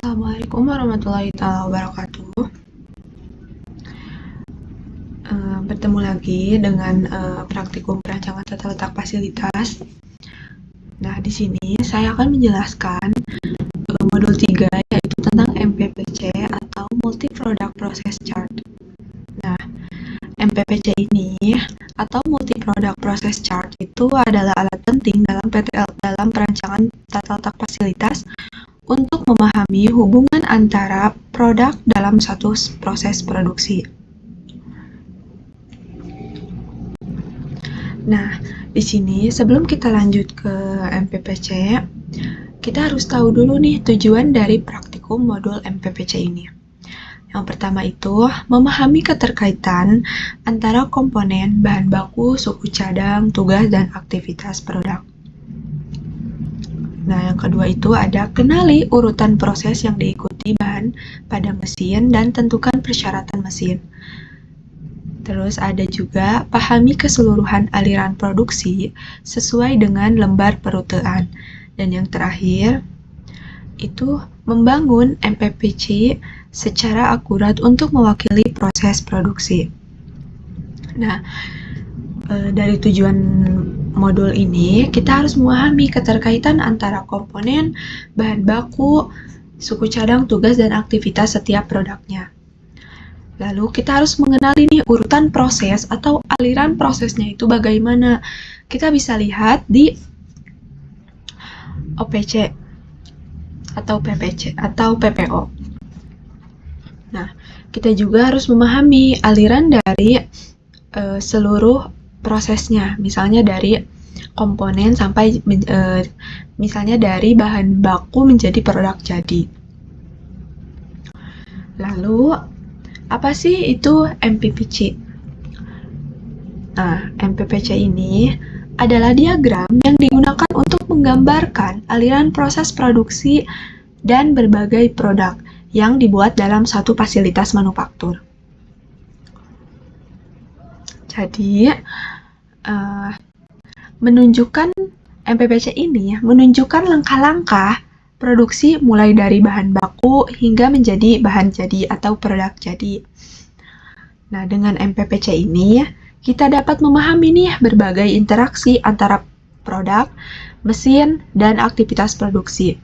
Assalamualaikum warahmatullahi wabarakatuh. Bertemu lagi dengan praktikum perancangan tata letak fasilitas. Nah, di sini saya akan menjelaskan modul 3, yaitu tentang MPPC atau Multi Product Process Chart. Nah, MPPC ini atau Multi Product Process Chart itu adalah alat penting dalam dalam perancangan tata letak fasilitas untuk memahami hubungan antara produk dalam satu proses produksi. Nah, di sini sebelum kita lanjut ke MPPC, kita harus tahu dulu nih tujuan dari praktikum modul MPPC ini. Yang pertama itu, memahami keterkaitan antara komponen, bahan baku, suku cadang, tugas, dan aktivitas produk. Nah, yang kedua itu ada kenali urutan proses yang diikuti bahan pada mesin dan tentukan persyaratan mesin. Terus ada juga pahami keseluruhan aliran produksi sesuai dengan lembar perutean. Dan yang terakhir itu membangun MPPC secara akurat untuk mewakili proses produksi. Nah, dari tujuan modul ini, kita harus memahami keterkaitan antara komponen, bahan baku, suku cadang, tugas, dan aktivitas setiap produknya. Lalu kita harus mengenali nih urutan proses atau aliran prosesnya itu bagaimana. Kita bisa lihat di OPC atau PPC atau PPO. Nah, kita juga harus memahami aliran dari seluruh prosesnya, misalnya dari komponen sampai misalnya dari bahan baku menjadi produk jadi. Lalu, apa sih itu MPPC? Nah, MPPC ini adalah diagram yang digunakan untuk menggambarkan aliran proses produksi dan berbagai produk yang dibuat dalam satu fasilitas manufaktur. Jadi, MPPC ini menunjukkan langkah-langkah produksi mulai dari bahan baku hingga menjadi bahan jadi atau produk jadi. Nah, dengan MPPC ini, kita dapat memahami nih berbagai interaksi antara produk, mesin, dan aktivitas produksi.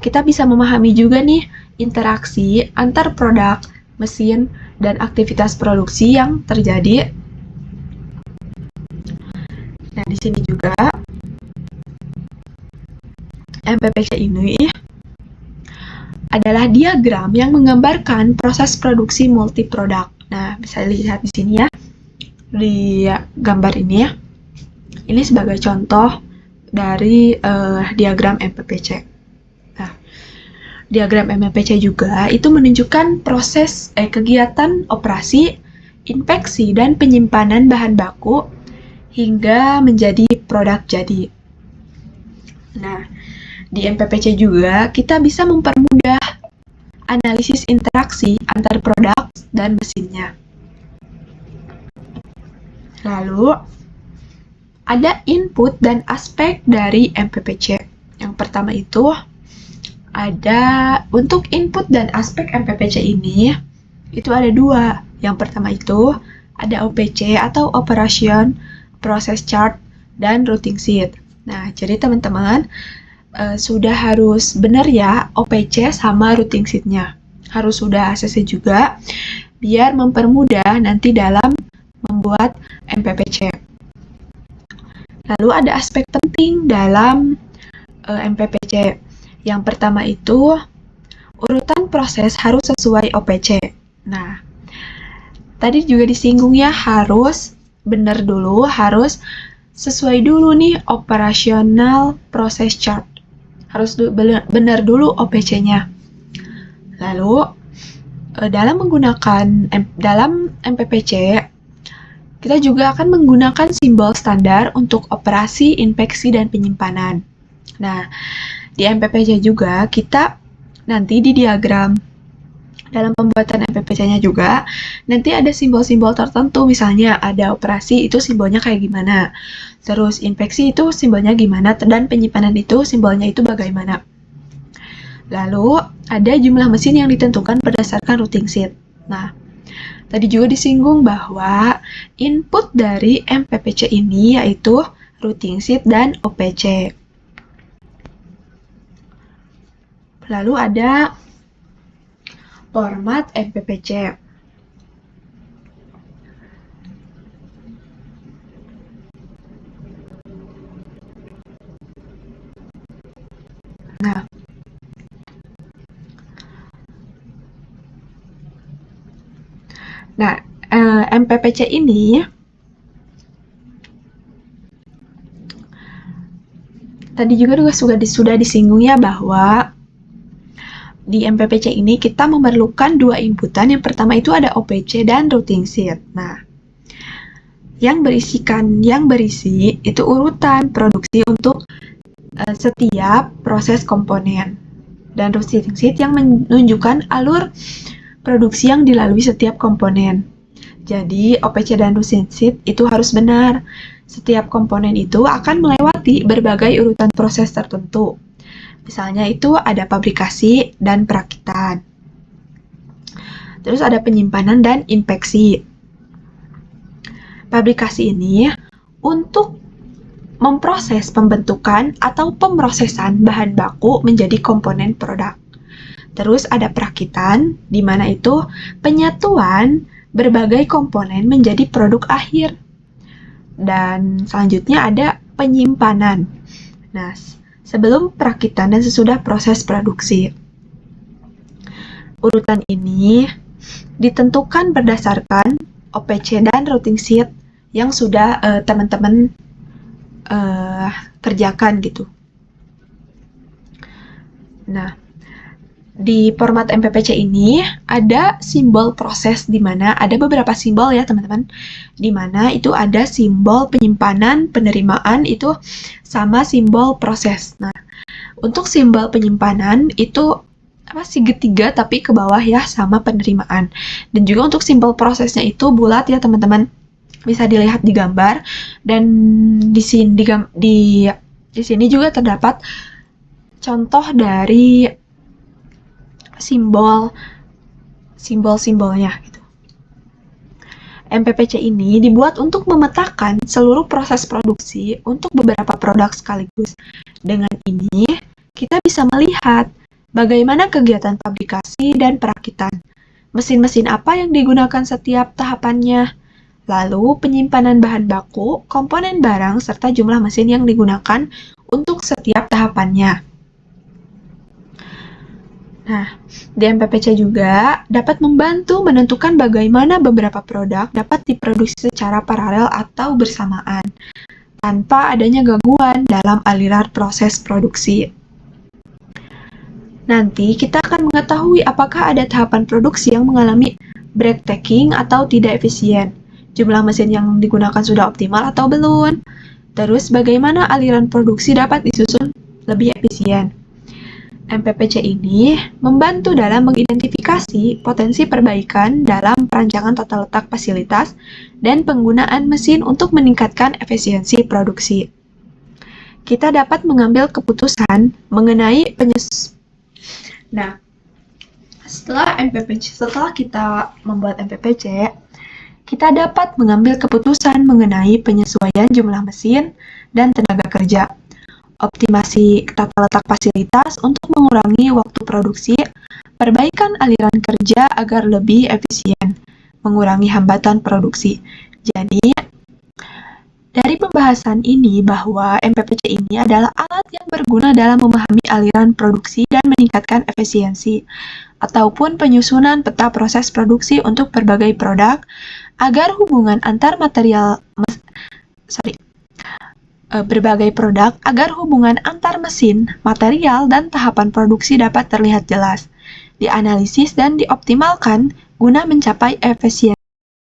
Kita bisa memahami juga nih interaksi antar produk, mesin, dan aktivitas produksi yang terjadi. Nah, di sini juga MPPC ini adalah diagram yang menggambarkan proses produksi multi produk. Nah, bisa dilihat di sini ya, di gambar ini ya. Ini sebagai contoh dari diagram MPPC. Nah, diagram MPPC juga itu menunjukkan proses kegiatan operasi, inspeksi, dan penyimpanan bahan baku hingga menjadi produk jadi. Nah, di MPPC juga kita bisa mempermudah analisis interaksi antar produk dan mesinnya. Lalu, ada input dan aspek dari MPPC. Yang pertama itu ada untuk input dan aspek MPPC ini itu ada dua. Yang pertama itu ada OPC atau Operation Process Chart dan Routing Sheet. Nah, jadi teman-teman sudah harus benar ya OPC sama routing sheet-nya. Harus sudah ACC juga biar mempermudah nanti dalam membuat MPPC. Lalu ada aspek penting dalam MPPC. Yang pertama itu urutan proses harus sesuai OPC. Nah, tadi juga disinggung ya, harus benar dulu, harus sesuai dulu nih operational process chart. Harus benar dulu OPC-nya. Lalu, dalam MPPC, kita juga akan menggunakan simbol standar untuk operasi, inspeksi, dan penyimpanan. Nah, di MPPC juga kita nanti di diagram dalam pembuatan MPPC-nya juga nanti ada simbol-simbol tertentu, misalnya ada operasi itu simbolnya kayak gimana, terus inspeksi itu simbolnya gimana, dan penyimpanan itu simbolnya itu bagaimana. Lalu ada jumlah mesin yang ditentukan berdasarkan routing sheet. Nah, tadi juga disinggung bahwa input dari MPPC ini yaitu routing sheet dan OPC. Lalu ada format MPPC. Nah, MPPC ini tadi juga sudah disinggung ya bahwa di MPPC ini kita memerlukan dua inputan. Yang pertama itu ada OPC dan routing sheet. Nah, yang berisi itu urutan produksi untuk setiap proses komponen. Dan routing sheet yang menunjukkan alur produksi yang dilalui setiap komponen. Jadi, OPC dan routing sheet itu harus benar. Setiap komponen itu akan melewati berbagai urutan proses tertentu. Misalnya itu ada pabrikasi dan perakitan. Terus ada penyimpanan dan inspeksi. Pabrikasi ini untuk memproses pembentukan atau pemrosesan bahan baku menjadi komponen produk. Terus ada perakitan, di mana itu penyatuan berbagai komponen menjadi produk akhir. Dan selanjutnya ada penyimpanan. Nah, sebelum perakitan dan sesudah proses produksi. Urutan ini ditentukan berdasarkan OPC dan routing sheet yang sudah teman-teman kerjakan gitu. Nah, di format MPPC ini ada simbol proses, di mana ada beberapa simbol ya teman-teman, di mana itu ada simbol penyimpanan, penerimaan itu sama simbol proses. Nah, untuk simbol penyimpanan itu segitiga tapi ke bawah ya sama penerimaan. Dan juga untuk simbol prosesnya itu bulat ya teman-teman, bisa dilihat di gambar. Dan di sini juga terdapat contoh dari simbol-simbolnya gitu. MPPC ini dibuat untuk memetakan seluruh proses produksi untuk beberapa produk sekaligus. Dengan ini, kita bisa melihat bagaimana kegiatan fabrikasi dan perakitan, mesin-mesin apa yang digunakan setiap tahapannya, lalu penyimpanan bahan baku, komponen barang, serta jumlah mesin yang digunakan untuk setiap tahapannya. Nah, di MPPC juga dapat membantu menentukan bagaimana beberapa produk dapat diproduksi secara paralel atau bersamaan, tanpa adanya gangguan dalam aliran proses produksi. Nanti kita akan mengetahui apakah ada tahapan produksi yang mengalami breathtaking atau tidak efisien, jumlah mesin yang digunakan sudah optimal atau belum, terus bagaimana aliran produksi dapat disusun lebih efisien. MPPC ini membantu dalam mengidentifikasi potensi perbaikan dalam perancangan tata letak fasilitas dan penggunaan mesin untuk meningkatkan efisiensi produksi. Kita dapat mengambil keputusan mengenai Nah, setelah kita membuat MPPC, kita dapat mengambil keputusan mengenai penyesuaian jumlah mesin dan tenaga kerja, optimasi tata letak fasilitas untuk mengurangi waktu produksi, perbaikan aliran kerja agar lebih efisien, mengurangi hambatan produksi. Jadi, dari pembahasan ini bahwa MPPC ini adalah alat yang berguna dalam memahami aliran produksi dan meningkatkan efisiensi, ataupun penyusunan peta proses produksi untuk berbagai produk, agar hubungan antar mesin, material, dan tahapan produksi dapat terlihat jelas, dianalisis dan dioptimalkan guna mencapai efisiensi